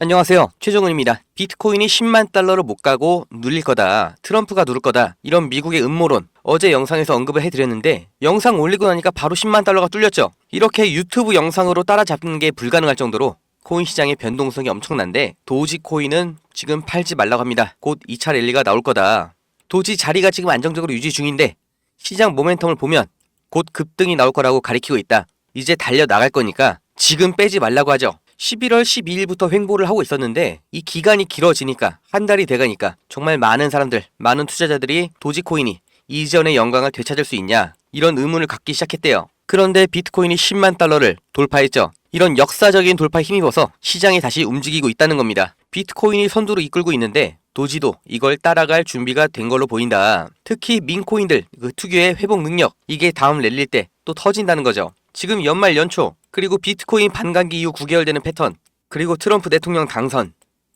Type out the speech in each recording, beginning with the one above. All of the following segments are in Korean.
안녕하세요. 최종훈입니다. 비트코인이 10만 달러를 못 가고 눌릴 거다. 트럼프가 누를 거다. 이런 미국의 음모론. 어제 영상에서 언급을 해드렸는데 영상 올리고 나니까 바로 10만 달러가 뚫렸죠. 이렇게 유튜브 영상으로 따라잡는 게 불가능할 정도로 코인 시장의 변동성이 엄청난데 도지코인은 지금 팔지 말라고 합니다. 곧 2차 랠리가 나올 거다. 도지 자리가 지금 안정적으로 유지 중인데 시장 모멘텀을 보면 곧 급등이 나올 거라고 가리키고 있다. 이제 달려나갈 거니까 지금 빼지 말라고 하죠. 11월 12일부터 횡보를 하고 있었는데 이 기간이 길어지니까 한 달이 돼가니까 정말 많은 사람들, 많은 투자자들이 도지코인이 이전의 영광을 되찾을 수 있냐 이런 의문을 갖기 시작했대요. 그런데 비트코인이 10만 달러를 돌파했죠. 이런 역사적인 돌파에 힘입어서 시장이 다시 움직이고 있다는 겁니다. 비트코인이 선두로 이끌고 있는데 도지도 이걸 따라갈 준비가 된 걸로 보인다. 특히 민코인들 그 특유의 회복 능력 이게 다음 랠릴 때 또 터진다는 거죠. 지금 연말 연초 그리고 비트코인 반감기 이후 9개월 되는 패턴 그리고 트럼프 대통령 당선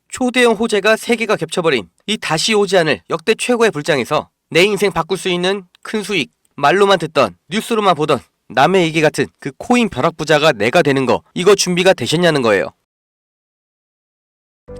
초대형 호재가 3개가 겹쳐버린 이 다시 오지 않을 역대 최고의 불장에서 내 인생 바꿀 수 있는 큰 수익 말로만 듣던 뉴스로만 보던 남의 얘기 같은 그 코인 벼락부자가 내가 되는 거 이거 준비가 되셨냐는 거예요.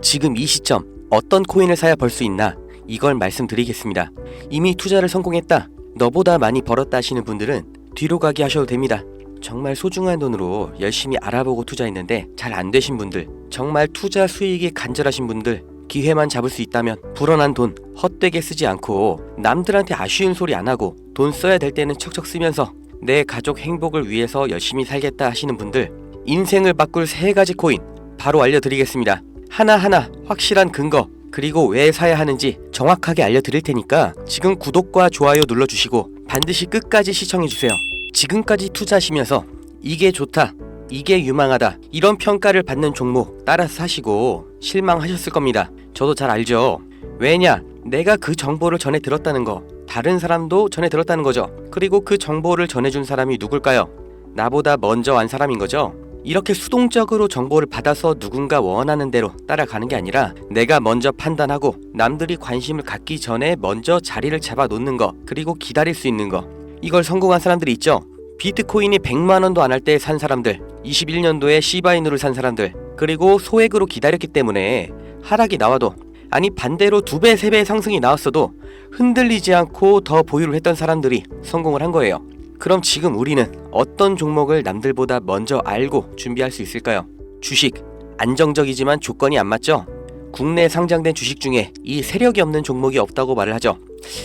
지금 이 시점 어떤 코인을 사야 벌 수 있나 이걸 말씀드리겠습니다. 이미 투자를 성공했다 너보다 많이 벌었다 하시는 분들은 뒤로 가기 하셔도 됩니다. 정말 소중한 돈으로 열심히 알아보고 투자했는데 잘 안 되신 분들 정말 투자 수익이 간절하신 분들 기회만 잡을 수 있다면 불어난 돈 헛되게 쓰지 않고 남들한테 아쉬운 소리 안 하고 돈 써야 될 때는 척척 쓰면서 내 가족 행복을 위해서 열심히 살겠다 하시는 분들 인생을 바꿀 3가지 코인 바로 알려드리겠습니다. 하나하나 확실한 근거 그리고 왜 사야 하는지 정확하게 알려드릴 테니까 지금 구독과 좋아요 눌러주시고 반드시 끝까지 시청해주세요. 지금까지 투자하시면서 이게 좋다, 이게 유망하다 이런 평가를 받는 종목 따라서 사시고 실망하셨을 겁니다. 저도 잘 알죠. 왜냐? 내가 그 정보를 전해 들었다는 거 다른 사람도 전해 들었다는 거죠. 그리고 그 정보를 전해준 사람이 누굴까요? 나보다 먼저 안 사람인 거죠. 이렇게 수동적으로 정보를 받아서 누군가 원하는 대로 따라가는 게 아니라 내가 먼저 판단하고 남들이 관심을 갖기 전에 먼저 자리를 잡아 놓는 거 그리고 기다릴 수 있는 거 이걸 성공한 사람들이 있죠. 비트코인이 100만원도 안 할 때 산 사람들 21년도에 시바이누를 산 사람들 그리고 소액으로 기다렸기 때문에 하락이 나와도 아니 반대로 2배 3배의 상승이 나왔어도 흔들리지 않고 더 보유를 했던 사람들이 성공을 한 거예요. 그럼 지금 우리는 어떤 종목을 남들보다 먼저 알고 준비할 수 있을까요? 주식 안정적이지만 조건이 안 맞죠? 국내 상장된 주식 중에 이 세력이 없는 종목이 없다고 말을 하죠.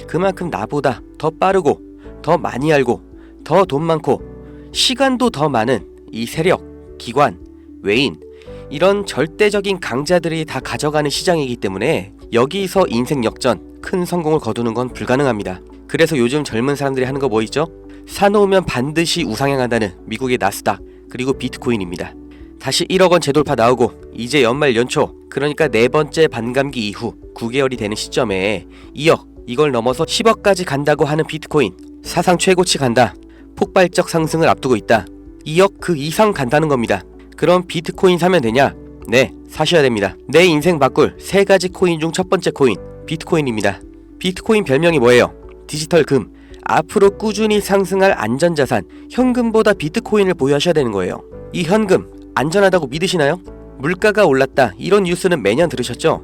그만큼 나보다 더 빠르고 더 많이 알고 더 돈 많고 시간도 더 많은 이 세력, 기관, 외인 이런 절대적인 강자들이 다 가져가는 시장이기 때문에 여기서 인생 역전, 큰 성공을 거두는 건 불가능합니다. 그래서 요즘 젊은 사람들이 하는 거 뭐 있죠? 사놓으면 반드시 우상향한다는 미국의 나스닥 그리고 비트코인입니다. 다시 1억원 재돌파 나오고 이제 연말 연초 그러니까 4번째 반감기 이후 9개월이 되는 시점에 2억 이걸 넘어서 10억까지 간다고 하는 비트코인 사상 최고치 간다. 폭발적 상승을 앞두고 있다. 2억 그 이상 간다는 겁니다. 그럼 비트코인 사면 되냐? 네, 사셔야 됩니다. 내 인생 바꿀 3가지 코인 중 첫 번째 코인 비트코인입니다. 비트코인 별명이 뭐예요? 디지털 금. 앞으로 꾸준히 상승할 안전자산 현금보다 비트코인을 보유하셔야 되는 거예요. 이 현금 안전하다고 믿으시나요? 물가가 올랐다 이런 뉴스는 매년 들으셨죠?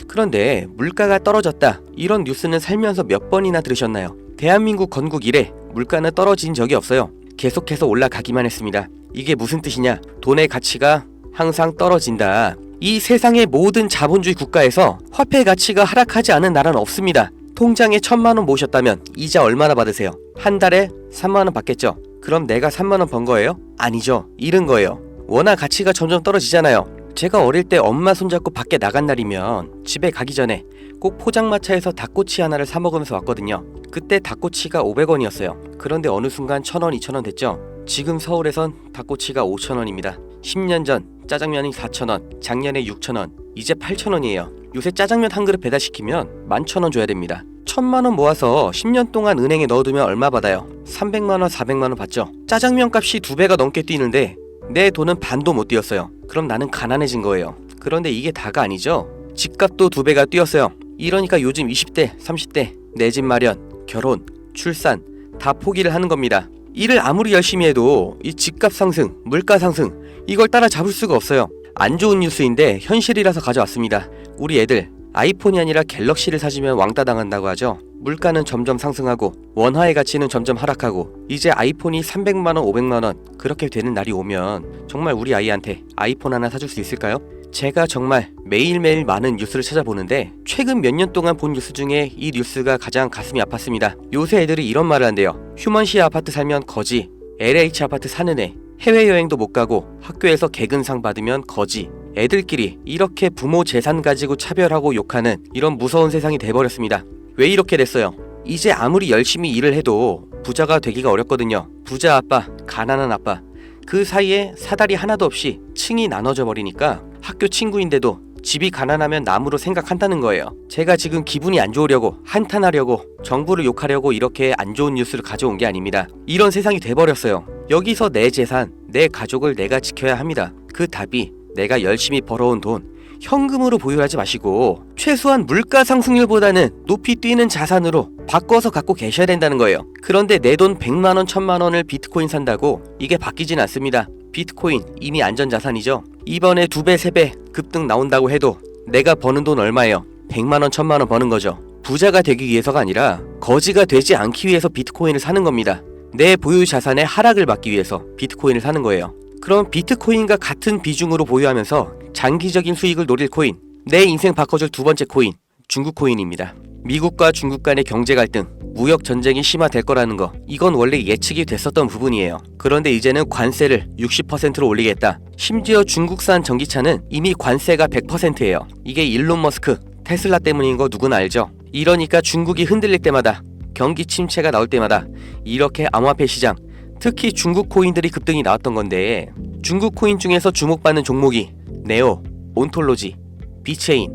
그런데 물가가 떨어졌다 이런 뉴스는 살면서 몇 번이나 들으셨나요? 대한민국 건국 이래 물가는 떨어진 적이 없어요. 계속해서 올라가기만 했습니다. 이게 무슨 뜻이냐? 돈의 가치가 항상 떨어진다. 이 세상의 모든 자본주의 국가에서 화폐 가치가 하락하지 않은 나라는 없습니다. 통장에 1000만원 모으셨다면 이자 얼마나 받으세요? 한 달에 3만원 받겠죠? 그럼 내가 3만원 번 거예요? 아니죠. 잃은 거예요. 워낙 가치가 점점 떨어지잖아요. 제가 어릴 때 엄마 손잡고 밖에 나간 날이면 집에 가기 전에 꼭 포장마차에서 닭꼬치 하나를 사 먹으면서 왔거든요. 그때 닭꼬치가 500원이었어요. 그런데 어느 순간 1000원, 2000원 됐죠? 지금 서울에선 닭꼬치가 5000원입니다. 10년 전 짜장면이 4000원, 작년에 6000원, 이제 8000원이에요. 요새 짜장면 한 그릇 배달시키면 11,000원 줘야 됩니다. 1000만원 모아서 10년 동안 은행에 넣어두면 얼마 받아요? 300만원, 400만원 받죠? 짜장면 값이 2배가 넘게 뛰는데 내 돈은 반도 못 뛰었어요. 그럼 나는 가난해진 거예요. 그런데 이게 다가 아니죠? 집값도 2배가 뛰었어요. 이러니까 요즘 20대, 30대 내 집 마련, 결혼, 출산 다 포기를 하는 겁니다. 일을 아무리 열심히 해도 이 집값 상승, 물가 상승 이걸 따라잡을 수가 없어요. 안 좋은 뉴스인데 현실이라서 가져왔습니다. 우리 애들 아이폰이 아니라 갤럭시를 사주면 왕따 당한다고 하죠. 물가는 점점 상승하고 원화의 가치는 점점 하락하고 이제 아이폰이 300만원 500만원 그렇게 되는 날이 오면 정말 우리 아이한테 아이폰 하나 사줄 수 있을까요? 제가 정말 매일매일 많은 뉴스를 찾아보는데 최근 몇 년 동안 본 뉴스 중에 이 뉴스가 가장 가슴이 아팠습니다. 요새 애들이 이런 말을 한대요. 휴먼시 아파트 살면 거지, LH 아파트 사는 애, 해외여행도 못 가고 학교에서 개근상 받으면 거지. 애들끼리 이렇게 부모 재산 가지고 차별하고 욕하는 이런 무서운 세상이 돼버렸습니다. 왜 이렇게 됐어요? 이제 아무리 열심히 일을 해도 부자가 되기가 어렵거든요. 부자 아빠, 가난한 아빠, 그 사이에 사다리 하나도 없이 층이 나눠져 버리니까 학교 친구인데도 집이 가난하면 남으로 생각한다는 거예요. 제가 지금 기분이 안 좋으려고 한탄하려고 정부를 욕하려고 이렇게 안 좋은 뉴스를 가져온 게 아닙니다. 이런 세상이 돼버렸어요. 여기서 내 재산, 내 가족을 내가 지켜야 합니다. 그 답이 내가 열심히 벌어온 돈 현금으로 보유하지 마시고 최소한 물가 상승률보다는 높이 뛰는 자산으로 바꿔서 갖고 계셔야 된다는 거예요. 그런데 내 돈 100만원 1000만원을 비트코인 산다고 이게 바뀌진 않습니다. 비트코인 이미 안전자산이죠. 이번에 2배 3배 급등 나온다고 해도 내가 버는 돈 얼마예요? 100만원 1000만원 버는 거죠. 부자가 되기 위해서가 아니라 거지가 되지 않기 위해서 비트코인을 사는 겁니다. 내 보유 자산의 하락을 막기 위해서 비트코인을 사는 거예요. 그럼 비트코인과 같은 비중으로 보유하면서 장기적인 수익을 노릴 코인, 내 인생 바꿔줄 두 번째 코인, 중국 코인입니다. 미국과 중국 간의 경제 갈등, 무역 전쟁이 심화될 거라는 거, 이건 원래 예측이 됐었던 부분이에요. 그런데 이제는 관세를 60%로 올리겠다. 심지어 중국산 전기차는 이미 관세가 100%예요. 이게 일론 머스크, 테슬라 때문인 거 누구나 알죠. 이러니까 중국이 흔들릴 때마다, 경기 침체가 나올 때마다 이렇게 암호화폐 시장, 특히 중국 코인들이 급등이 나왔던 건데, 중국 코인 중에서 주목받는 종목이 네오, 온톨로지, 비체인,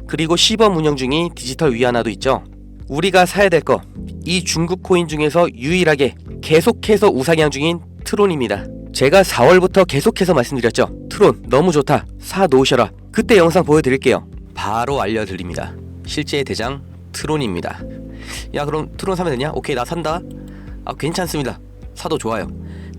그리고 시범 운영 중인 디지털 위안화도 있죠. 우리가 사야 될 거, 이 중국 코인 중에서 유일하게 계속해서 우상향 중인 트론입니다. 제가 4월부터 계속해서 말씀드렸죠. 트론 너무 좋다, 사 놓으셔라. 그때 영상 보여드릴게요. 바로 알려드립니다. 실제 대장 트론입니다. 야, 그럼 트론 사면 되냐? 오케이, 나 산다. 괜찮습니다. 사도 좋아요.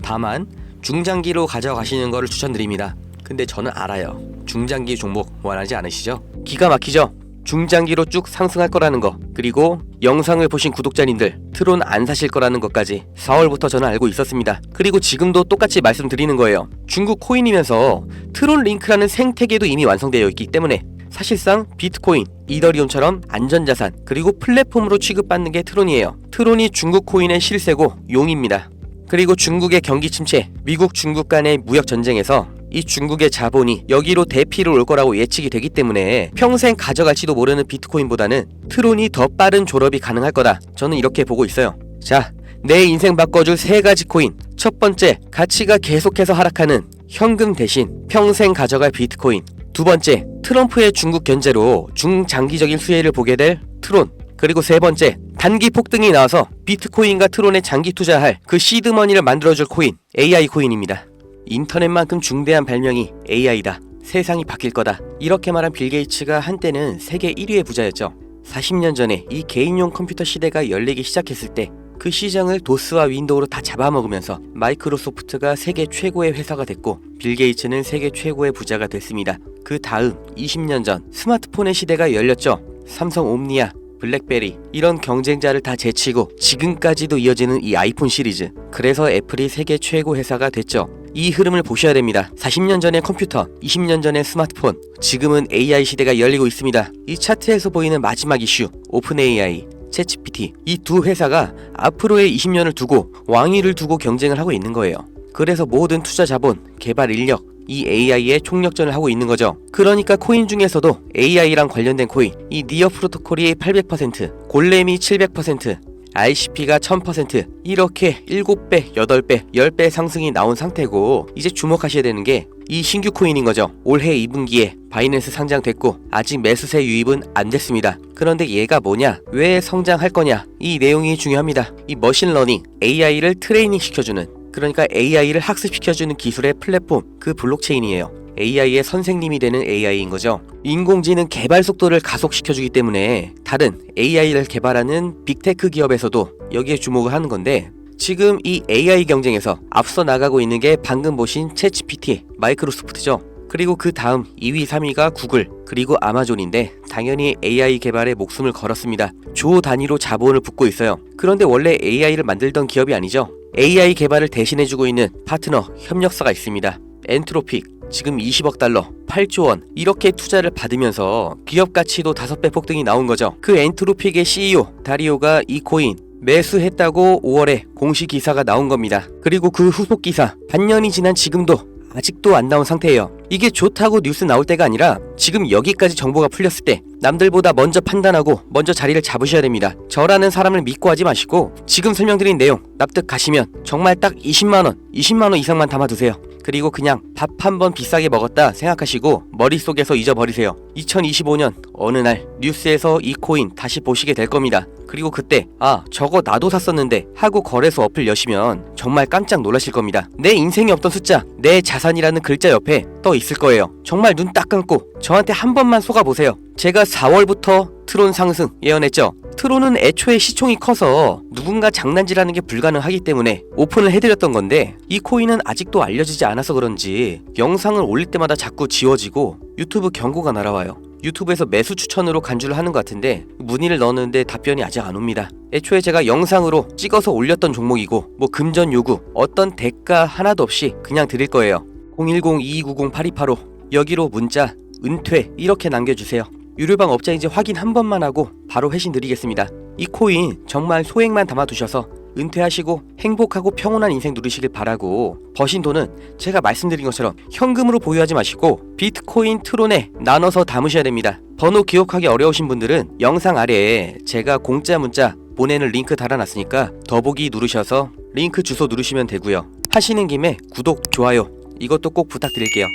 다만 중장기로 가져가시는 거를 추천드립니다. 근데 저는 알아요. 중장기 종목 원하지 않으시죠? 기가 막히죠? 중장기로 쭉 상승할 거라는 거, 그리고 영상을 보신 구독자님들 트론 안 사실 거라는 것까지 4월부터 저는 알고 있었습니다. 그리고 지금도 똑같이 말씀드리는 거예요. 중국 코인이면서 트론 링크라는 생태계도 이미 완성되어 있기 때문에 사실상 비트코인, 이더리움처럼 안전자산, 그리고 플랫폼으로 취급받는 게 트론이에요. 트론이 중국 코인의 실세고 용입니다. 그리고 중국의 경기 침체, 미국 중국 간의 무역 전쟁에서 이 중국의 자본이 여기로 대피를 올 거라고 예측이 되기 때문에 평생 가져갈지도 모르는 비트코인보다는 트론이 더 빠른 졸업이 가능할 거다. 저는 이렇게 보고 있어요. 자, 내 인생 바꿔줄 3가지 코인. 첫 번째, 가치가 계속해서 하락하는 현금 대신 평생 가져갈 비트코인. 두 번째, 트럼프의 중국 견제로 중장기적인 수혜를 보게 될 트론. 그리고 세 번째, 단기 폭등이 나와서 비트코인과 트론에 장기 투자할 그 시드머니를 만들어줄 코인, AI 코인입니다. 인터넷만큼 중대한 발명이 AI다. 세상이 바뀔 거다. 이렇게 말한 빌 게이츠가 한때는 세계 1위의 부자였죠. 40년 전에 이 개인용 컴퓨터 시대가 열리기 시작했을 때 그 시장을 도스와 윈도우로 다 잡아먹으면서 마이크로소프트가 세계 최고의 회사가 됐고 빌 게이츠는 세계 최고의 부자가 됐습니다. 그 다음 20년 전 스마트폰의 시대가 열렸죠. 삼성 옴니아, 블랙베리, 이런 경쟁자를 다 제치고 지금까지도 이어지는 이 아이폰 시리즈. 그래서 애플이 세계 최고 회사가 됐죠. 이 흐름을 보셔야 됩니다. 40년 전의 컴퓨터, 20년 전의 스마트폰, 지금은 AI 시대가 열리고 있습니다. 이 차트에서 보이는 마지막 이슈, 오픈 AI, 챗GPT, 이 두 회사가 앞으로의 20년을 두고 왕위를 두고 경쟁을 하고 있는 거예요. 그래서 모든 투자 자본, 개발 인력, 이 AI의 총력전을 하고 있는 거죠. 그러니까 코인 중에서도 AI랑 관련된 코인, 이 니어 프로토콜이 800%, 골렘이 700%, ICP가 1000%, 이렇게 7배, 8배, 10배 상승이 나온 상태고, 이제 주목하셔야 되는 게 이 신규 코인인 거죠. 올해 2분기에 바이낸스 상장됐고 아직 매수세 유입은 안 됐습니다. 그런데 얘가 뭐냐? 왜 성장할 거냐? 이 내용이 중요합니다. 이 머신러닝, AI를 트레이닝 시켜주는, 그러니까 AI를 학습시켜주는 기술의 플랫폼, 그 블록체인이에요. AI의 선생님이 되는 AI인 거죠. 인공지능 개발 속도를 가속시켜주기 때문에 다른 AI를 개발하는 빅테크 기업에서도 여기에 주목을 하는 건데, 지금 이 AI 경쟁에서 앞서 나가고 있는 게 방금 보신 챗GPT, 마이크로소프트죠. 그리고 그 다음 2위, 3위가 구글, 그리고 아마존인데 당연히 AI 개발에 목숨을 걸었습니다. 조 단위로 자본을 붓고 있어요. 그런데 원래 AI를 만들던 기업이 아니죠. AI 개발을 대신해주고 있는 파트너, 협력사가 있습니다. 엔트로픽, 지금 20억 달러, 8조 원 이렇게 투자를 받으면서 기업 가치도 5배 폭등이 나온 거죠. 그 엔트로픽의 CEO 다리오가 이 코인 매수했다고 5월에 공식 기사가 나온 겁니다. 그리고 그 후속 기사 반년이 지난 지금도 아직도 안 나온 상태예요. 이게 좋다고 뉴스 나올 때가 아니라 지금 여기까지 정보가 풀렸을 때 남들보다 먼저 판단하고 먼저 자리를 잡으셔야 됩니다. 저라는 사람을 믿고 하지 마시고 지금 설명드린 내용 납득 가시면 정말 딱 20만원 이상만 담아두세요. 그리고 그냥 밥 한 번 비싸게 먹었다 생각하시고 머릿속에서 잊어버리세요. 2025년 어느 날 뉴스에서 이 코인 다시 보시게 될 겁니다. 그리고 그때 아 저거 나도 샀었는데 하고 거래소 어플 여시면 정말 깜짝 놀라실 겁니다. 내 인생에 없던 숫자, 내 자산이라는 글자 옆에 떠 있을 거예요. 정말 눈 딱 감고 저한테 한 번만 속아보세요. 제가 4월부터 트론 상승 예언했죠. 트론은 애초에 시총이 커서 누군가 장난질하는 게 불가능하기 때문에 오픈을 해드렸던 건데 이 코인은 아직도 알려지지 않아서 그런지 영상을 올릴 때마다 자꾸 지워지고 유튜브 경고가 날아와요. 유튜브에서 매수 추천으로 간주를 하는 것 같은데 문의를 넣었는데 답변이 아직 안 옵니다. 애초에 제가 영상으로 찍어서 올렸던 종목이고 뭐 금전 요구 어떤 대가 하나도 없이 그냥 드릴 거예요. 010-2290-8285 여기로 문자 은퇴 이렇게 남겨주세요. 유료방 업자인지 확인 한 번만 하고 바로 회신 드리겠습니다. 이 코인 정말 소액만 담아두셔서 은퇴하시고 행복하고 평온한 인생 누리시길 바라고 버신 돈은 제가 말씀드린 것처럼 현금으로 보유하지 마시고 비트코인 트론에 나눠서 담으셔야 됩니다. 번호 기억하기 어려우신 분들은 영상 아래에 제가 공짜 문자 보내는 링크 달아놨으니까 더보기 누르셔서 링크 주소 누르시면 되고요. 하시는 김에 구독, 좋아요 이것도 꼭 부탁드릴게요.